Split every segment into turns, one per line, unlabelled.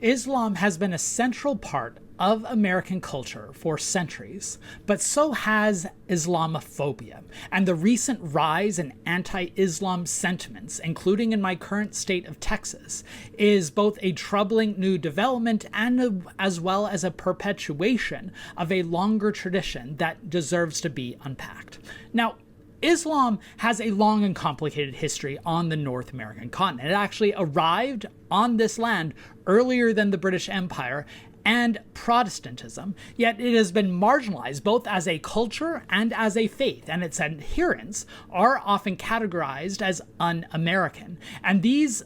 Islam has been a central part of American culture for centuries, but so has Islamophobia, and the recent rise in anti-Islam sentiments, including in my current state of Texas, is both a troubling new development and as well as a perpetuation of a longer tradition that deserves to be unpacked. Now, Islam has a long and complicated history on the North American continent. It actually arrived on this land earlier than the British Empire and Protestantism, yet it has been marginalized both as a culture and as a faith, and its adherents are often categorized as un-American. And these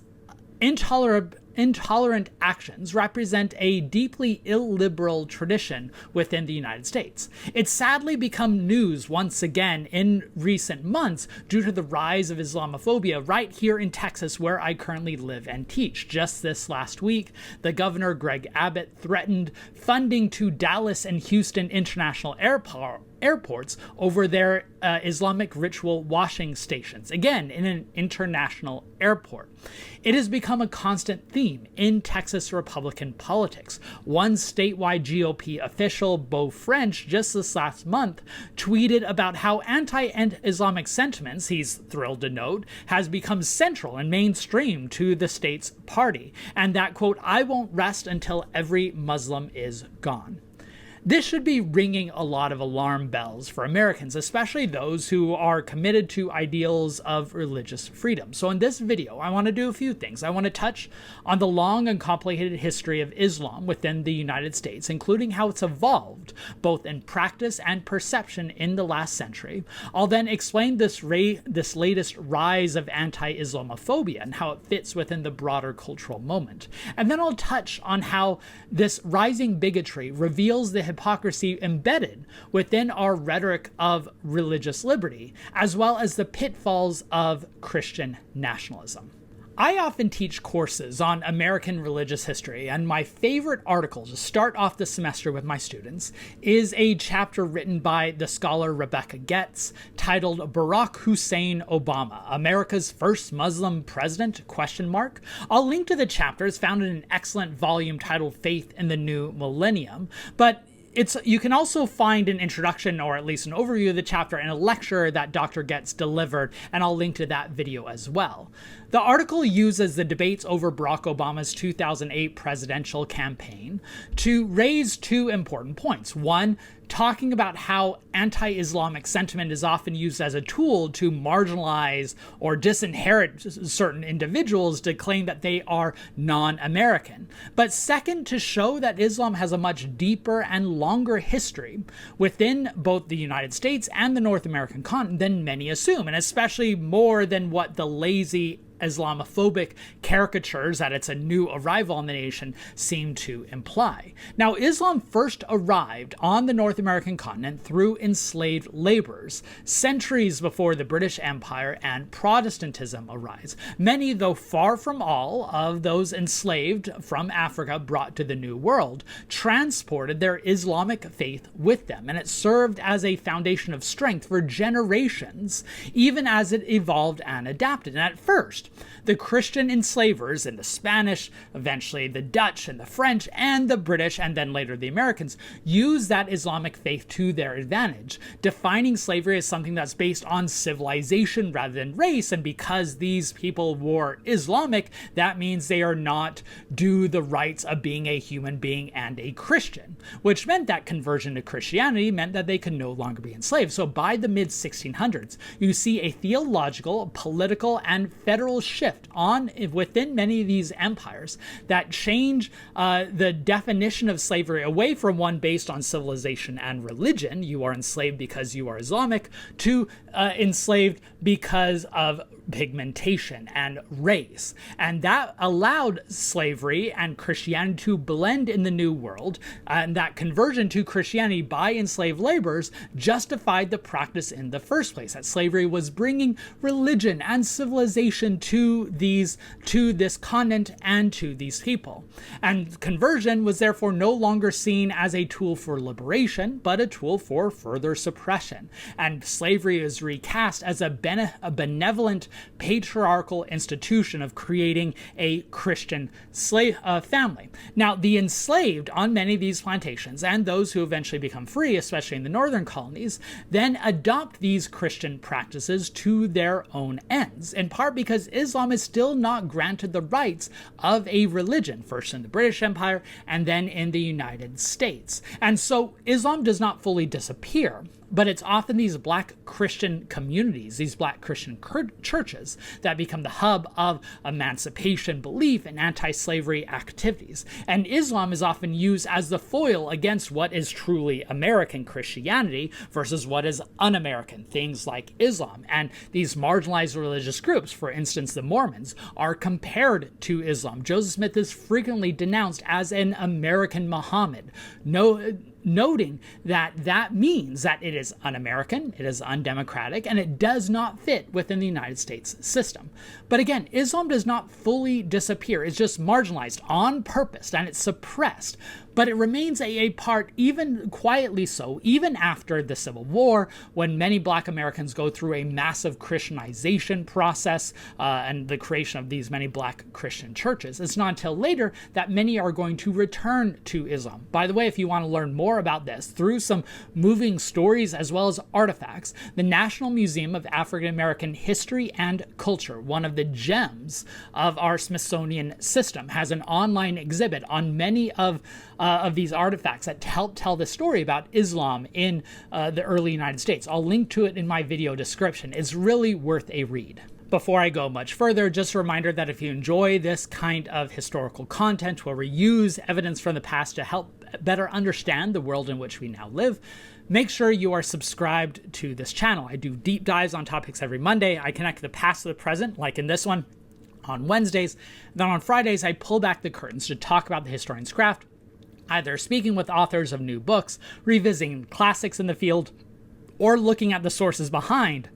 intolerant actions represent a deeply illiberal tradition within the United States. It's sadly become news once again in recent months due to the rise of Islamophobia right here in Texas, where I currently live and teach. Just this last week, the governor, Greg Abbott, threatened funding to Dallas and Houston international airports over their Islamic ritual washing stations, again in an international airport. It has become a constant theme in Texas Republican politics. One statewide GOP official, Beau French, just this last month, tweeted about how anti-Islamic sentiments, he's thrilled to note, has become central and mainstream to the state's party, and that, quote, "I won't rest until every Muslim is gone." This should be ringing a lot of alarm bells for Americans, especially those who are committed to ideals of religious freedom. So in this video, I want to do a few things. I want to touch on the long and complicated history of Islam within the United States, including how it's evolved, both in practice and perception in the last century. I'll then explain this latest rise of anti-Islamophobia and how it fits within the broader cultural moment. And then I'll touch on how this rising bigotry reveals the hypocrisy embedded within our rhetoric of religious liberty, as well as the pitfalls of Christian nationalism. I often teach courses on American religious history, and my favorite article to start off the semester with my students is a chapter written by the scholar Rebecca Getz titled Barack Hussein Obama, America's First Muslim President? I'll link to the chapter. It's found in an excellent volume titled Faith in the New Millennium, but you can also find an introduction, or at least an overview of the chapter, in a lecture that Dr. Getz delivered, and I'll link to that video as well. The article uses the debates over Barack Obama's 2008 presidential campaign to raise two important points. One, talking about how anti-Islamic sentiment is often used as a tool to marginalize or disinherit certain individuals to claim that they are non-American. But second, to show that Islam has a much deeper and longer history within both the United States and the North American continent than many assume, and especially more than what the lazy Islamophobic caricatures that it's a new arrival in the nation seem to imply. Now, Islam first arrived on the North American continent through enslaved laborers, centuries before the British Empire and Protestantism arose. Many, though far from all, of those enslaved from Africa brought to the New World transported their Islamic faith with them, and it served as a foundation of strength for generations, even as it evolved and adapted. And at first, the Christian enslavers and the Spanish, eventually the Dutch and the French and the British, and then later the Americans, used that Islamic faith to their advantage, defining slavery as something that's based on civilization rather than race. And because these people were Islamic, that means they are not due the rights of being a human being and a Christian, which meant that conversion to Christianity meant that they could no longer be enslaved. So by the mid-1600s, you see a theological, political, and federal shift within many of these empires that change the definition of slavery away from one based on civilization and religion, you are enslaved because you are Islamic, to enslaved because of pigmentation and race. And that allowed slavery and Christianity to blend in the New World, and that conversion to Christianity by enslaved laborers justified the practice in the first place, that slavery was bringing religion and civilization to this continent and to these people. And conversion was therefore no longer seen as a tool for liberation, but a tool for further suppression. And slavery is recast as a benevolent patriarchal institution of creating a Christian family. Now, the enslaved on many of these plantations, and those who eventually become free, especially in the northern colonies, then adopt these Christian practices to their own ends, in part because Islam is still not granted the rights of a religion, first in the British Empire and then in the United States. And so Islam does not fully disappear, but it's often these Black Christian communities, these Black Christian churches, that become the hub of emancipation belief and anti-slavery activities. And Islam is often used as the foil against what is truly American Christianity versus what is un-American, things like Islam. And these marginalized religious groups, for instance, the Mormons, are compared to Islam. Joseph Smith is frequently denounced as an American Muhammad, noting that that means that it is un-American, it is undemocratic, and it does not fit within the United States system. But again, Islam does not fully disappear. It's just marginalized on purpose, and it's suppressed. But it remains a part, even quietly so, even after the Civil War, when many Black Americans go through a massive Christianization process and the creation of these many Black Christian churches. It's not until later that many are going to return to Islam. By the way, if you want to learn more about this through some moving stories as well as artifacts, the National Museum of African American History and Culture, one of the gems of our Smithsonian system, has an online exhibit on many of these artifacts that help tell the story about Islam in the early United States. I'll link to it in my video description. It's really worth a read. Before I go much further, just a reminder that if you enjoy this kind of historical content where we use evidence from the past to help better understand the world in which we now live, make sure you are subscribed to this channel. I do deep dives on topics every Monday. I connect the past to the present, like in this one, on Wednesdays. Then on Fridays, I pull back the curtains to talk about the historian's craft, either speaking with authors of new books, revisiting classics in the field, or looking at the sources behind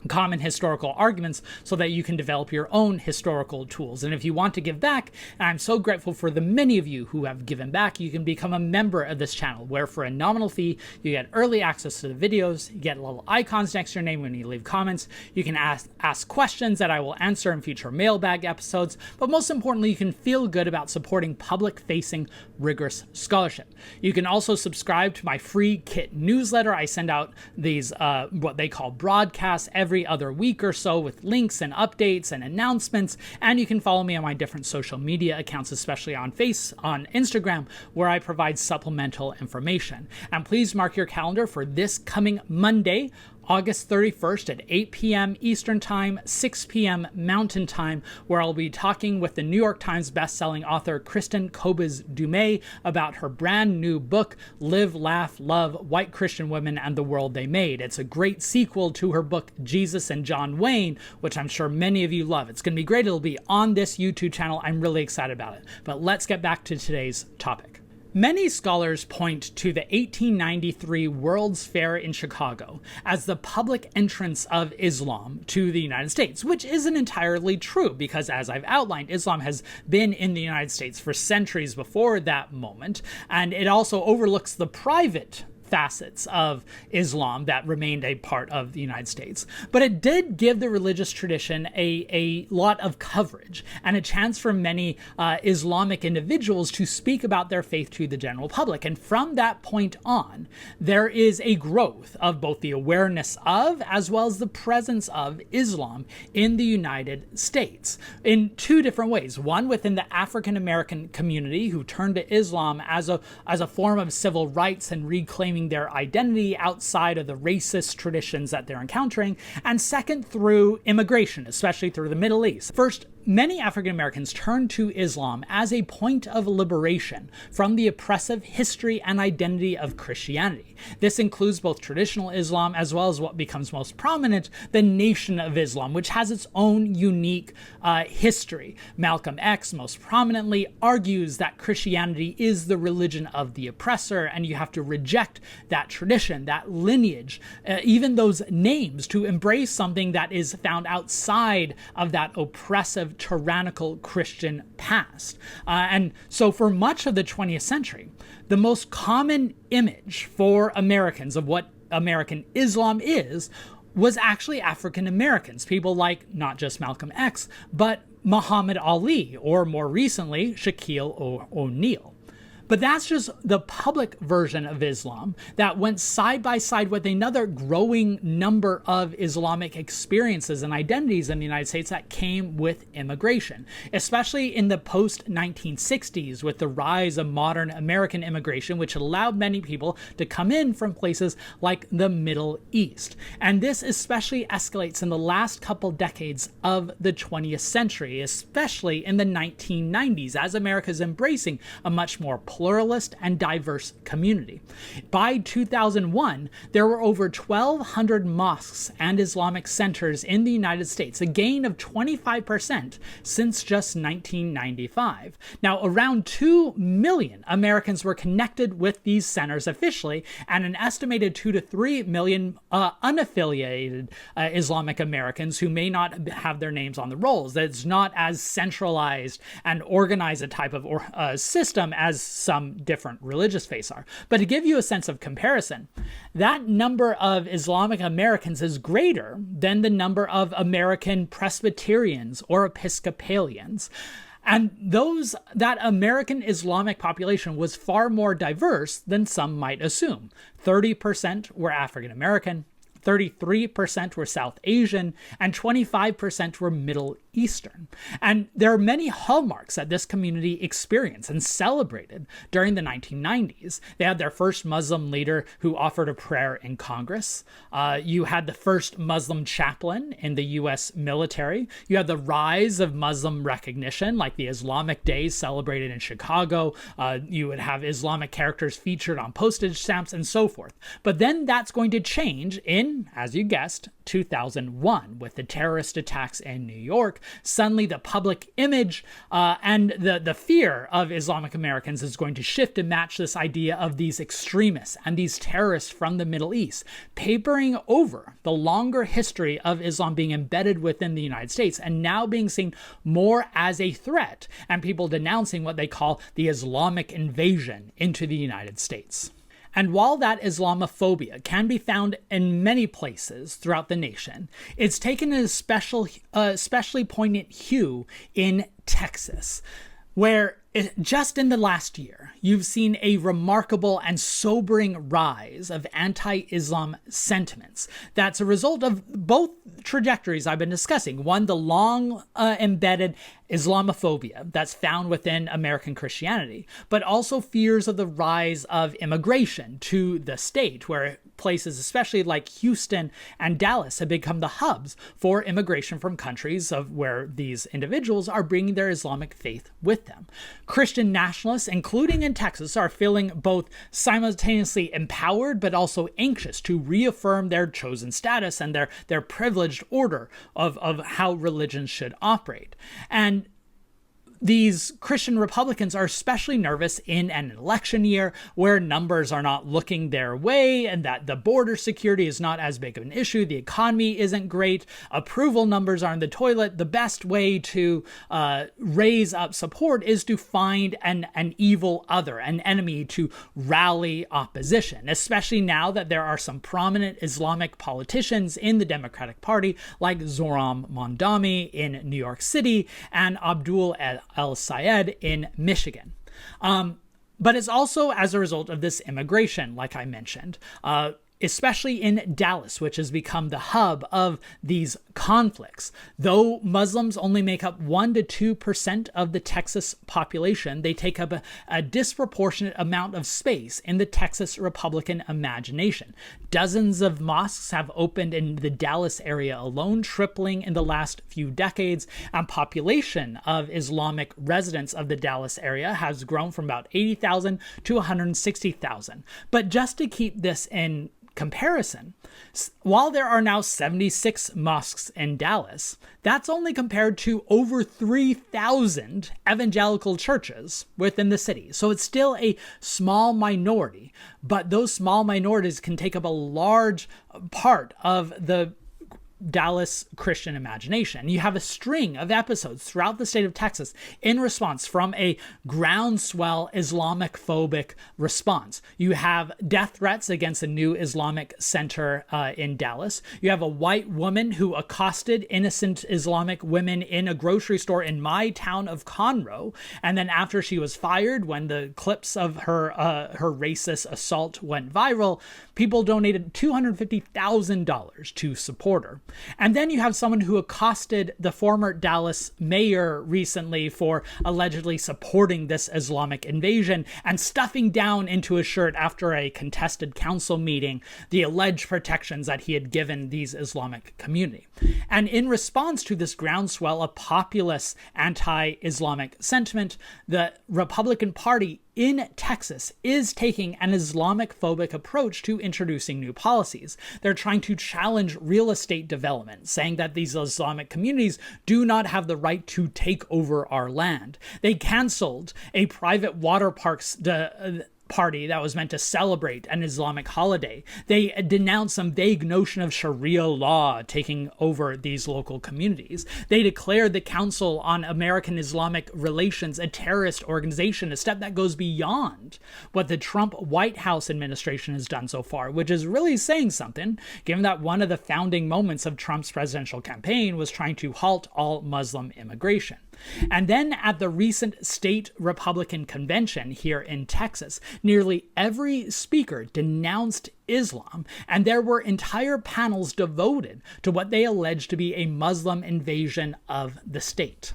common historical arguments so that you can develop your own historical tools. And if you want to give back, and I'm so grateful for the many of you who have given back, you can become a member of this channel, where for a nominal fee, you get early access to the videos, you get little icons next to your name when you leave comments, you can ask questions that I will answer in future mailbag episodes, but most importantly, you can feel good about supporting public-facing, rigorous scholarship. You can also subscribe to my free kit newsletter. I send out these, what they call broadcasts, every other week or so, with links and updates and announcements. And you can follow me on my different social media accounts, especially on Instagram, where I provide supplemental information. And please mark your calendar for this coming Monday, August 31st at 8 p.m. Eastern Time, 6 p.m. Mountain Time, where I'll be talking with the New York Times bestselling author Kristen Kobes-Dumé about her brand new book, Live, Laugh, Love, White Christian Women and the World They Made. It's a great sequel to her book, Jesus and John Wayne, which I'm sure many of you love. It's going to be great. It'll be on this YouTube channel. I'm really excited about it. But let's get back to today's topic. Many scholars point to the 1893 World's Fair in Chicago as the public entrance of Islam to the United States, which isn't entirely true because, as I've outlined, Islam has been in the United States for centuries before that moment, and it also overlooks the private facets of Islam that remained a part of the United States. But it did give the religious tradition a lot of coverage and a chance for many Islamic individuals to speak about their faith to the general public. And from that point on, there is a growth of both the awareness of as well as the presence of Islam in the United States in two different ways. One, within the African American community, who turned to Islam as a form of civil rights and reclaiming their identity outside of the racist traditions that they're encountering, and second, through immigration, especially through the Middle East. First, many African Americans turned to Islam as a point of liberation from the oppressive history and identity of Christianity. This includes both traditional Islam as well as what becomes most prominent, the Nation of Islam, which has its own unique history. Malcolm X most prominently argues that Christianity is the religion of the oppressor, and you have to reject that tradition, that lineage, even those names, to embrace something that is found outside of that oppressive, tyrannical Christian past. And so for much of the 20th century, the most common image for Americans of what American Islam is was actually African Americans, people like not just Malcolm X, but Muhammad Ali, or more recently, Shaquille O'Neal. But that's just the public version of Islam that went side by side with another growing number of Islamic experiences and identities in the United States that came with immigration, especially in the post-1960s with the rise of modern American immigration, which allowed many people to come in from places like the Middle East. And this especially escalates in the last couple decades of the 20th century, especially in the 1990s, as America is embracing a much more pluralist and diverse community. By 2001, there were over 1,200 mosques and Islamic centers in the United States, a gain of 25% since just 1995. Now, around 2 million Americans were connected with these centers officially, and an estimated 2 to 3 million unaffiliated Islamic Americans who may not have their names on the rolls. It's not as centralized and organized a type of system as some different religious faiths are. But to give you a sense of comparison, that number of Islamic Americans is greater than the number of American Presbyterians or Episcopalians. And that American Islamic population was far more diverse than some might assume. 30% were African American, 33% were South Asian, and 25% were Middle Eastern. And there are many hallmarks that this community experienced and celebrated during the 1990s. They had their first Muslim leader who offered a prayer in Congress. You had the first Muslim chaplain in the U.S. military. You had the rise of Muslim recognition, like the Islamic Days celebrated in Chicago. You would have Islamic characters featured on postage stamps and so forth. But then that's going to change in, as you guessed, 2001 with the terrorist attacks in New York. Suddenly the public image and the fear of Islamic Americans is going to shift to match this idea of these extremists and these terrorists from the Middle East, papering over the longer history of Islam being embedded within the United States and now being seen more as a threat, and people denouncing what they call the Islamic invasion into the United States. And while that Islamophobia can be found in many places throughout the nation, it's taken an especially poignant hue in Texas, where just in the last year, you've seen a remarkable and sobering rise of anti-Islam sentiments. That's a result of both trajectories I've been discussing. One, the long embedded Islamophobia that's found within American Christianity, but also fears of the rise of immigration to the state, where places, especially like Houston and Dallas, have become the hubs for immigration from countries of where these individuals are bringing their Islamic faith with them. Christian nationalists, including in Texas, are feeling both simultaneously empowered but also anxious to reaffirm their chosen status and their privileged order of how religions should operate. And these Christian Republicans are especially nervous in an election year where numbers are not looking their way and that the border security is not as big of an issue. The economy isn't great. Approval numbers are in the toilet. The best way to raise up support is to find an evil other, an enemy to rally opposition, especially now that there are some prominent Islamic politicians in the Democratic Party like Zohran Mamdani in New York City and Abdul El-Sayed in Michigan. But it's also as a result of this immigration, like I mentioned. especially in Dallas, which has become the hub of these conflicts. Though Muslims only make up 1 to 2% of the Texas population, they take up a disproportionate amount of space in the Texas Republican imagination. Dozens of mosques have opened in the Dallas area alone, tripling in the last few decades, and population of Islamic residents of the Dallas area has grown from about 80,000 to 160,000. But just to keep this in comparison, while there are now 76 mosques in Dallas, that's only compared to over 3,000 evangelical churches within the city. So it's still a small minority, but those small minorities can take up a large part of the Dallas Christian imagination. You have a string of episodes throughout the state of Texas in response from a groundswell Islamophobic response. You have death threats against a new Islamic center in Dallas. You have a white woman who accosted innocent Islamic women in a grocery store in my town of Conroe, and then after she was fired, when the clips of her racist assault went viral, people donated $250,000 to support her. And then you have someone who accosted the former Dallas mayor recently for allegedly supporting this Islamic invasion and stuffing down into a shirt after a contested council meeting the alleged protections that he had given these Islamic community. And in response to this groundswell of populist anti-Islamic sentiment, the Republican Party in Texas is taking an Islamophobic approach to introducing new policies. They're trying to challenge real estate development, saying that these Islamic communities do not have the right to take over our land. They canceled a private water parks party that was meant to celebrate an Islamic holiday. They denounced some vague notion of Sharia law taking over these local communities. They declared the Council on American Islamic Relations a terrorist organization, a step that goes beyond what the Trump White House administration has done so far, which is really saying something, given that one of the founding moments of Trump's presidential campaign was trying to halt all Muslim immigration. And then at the recent state Republican convention here in Texas, nearly every speaker denounced Islam, and there were entire panels devoted to what they alleged to be a Muslim invasion of the state.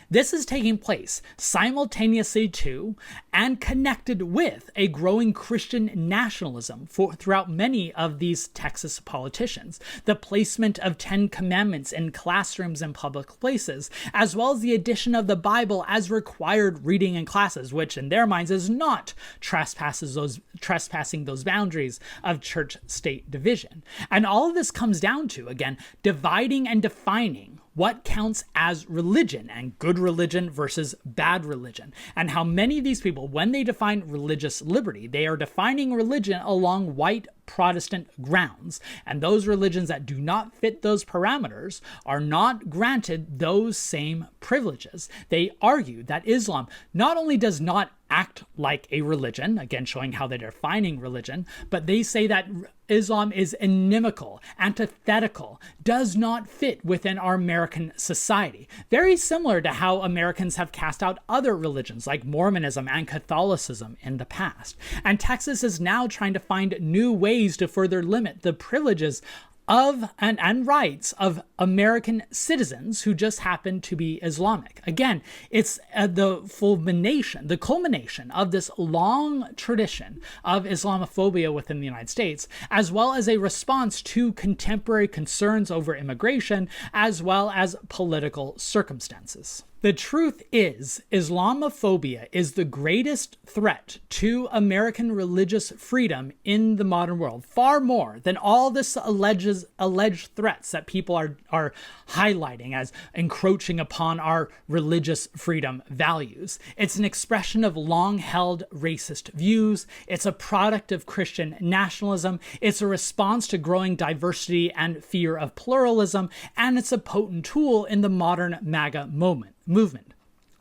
This is taking place simultaneously to and connected with a growing Christian nationalism throughout many of these Texas politicians, the placement of 10 commandments in classrooms and public places, as well as the addition of the Bible as required reading in classes, which in their minds is not trespassing those boundaries of church-state division. And all of this comes down to, again, dividing and defining what counts as religion and good religion versus bad religion, and how many of these people, when they define religious liberty, they are defining religion along white Protestant grounds, and those religions that do not fit those parameters are not granted those same privileges. They argue that Islam not only does not act like a religion, again showing how they're defining religion, but they say that Islam is inimical, antithetical, does not fit within our American society. Very similar to how Americans have cast out other religions like Mormonism and Catholicism in the past. And Texas is now trying to find new ways to further limit the privileges of and rights of American citizens who just happen to be Islamic. Again, it's the culmination of this long tradition of Islamophobia within the United States, as well as a response to contemporary concerns over immigration, as well as political circumstances. The truth is, Islamophobia is the greatest threat to American religious freedom in the modern world, far more than all this alleged threats that people are highlighting as encroaching upon our religious freedom values. It's an expression of long-held racist views. It's a product of Christian nationalism. It's a response to growing diversity and fear of pluralism, and it's a potent tool in the modern MAGA movement.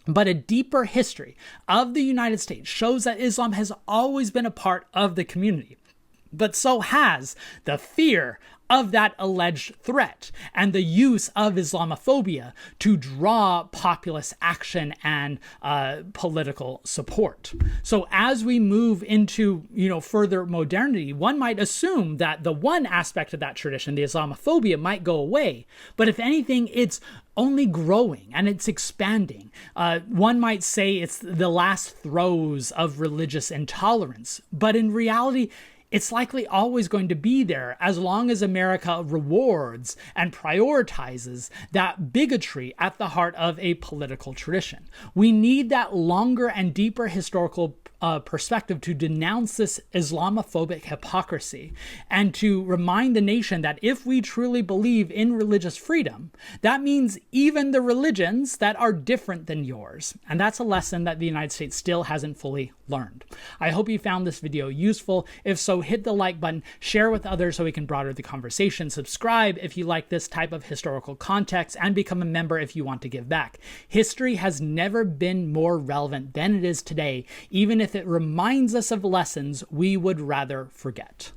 But a deeper history of the United States shows that Islam has always been a part of the community. But so has the fear of that alleged threat and the use of Islamophobia to draw populist action and political support. So as we move into, further modernity, one might assume that the one aspect of that tradition, the Islamophobia, might go away. But if anything, it's only growing and it's expanding. One might say it's the last throes of religious intolerance, but in reality, it's likely always going to be there as long as America rewards and prioritizes that bigotry at the heart of a political tradition. We need that longer and deeper historical perspective to denounce this Islamophobic hypocrisy and to remind the nation that if we truly believe in religious freedom, that means even the religions that are different than yours. And that's a lesson that the United States still hasn't fully learned. I hope you found this video useful. If so, hit the like button, share with others so we can broaden the conversation, subscribe if you like this type of historical context, and become a member if you want to give back. History has never been more relevant than it is today, even if it reminds us of lessons we would rather forget.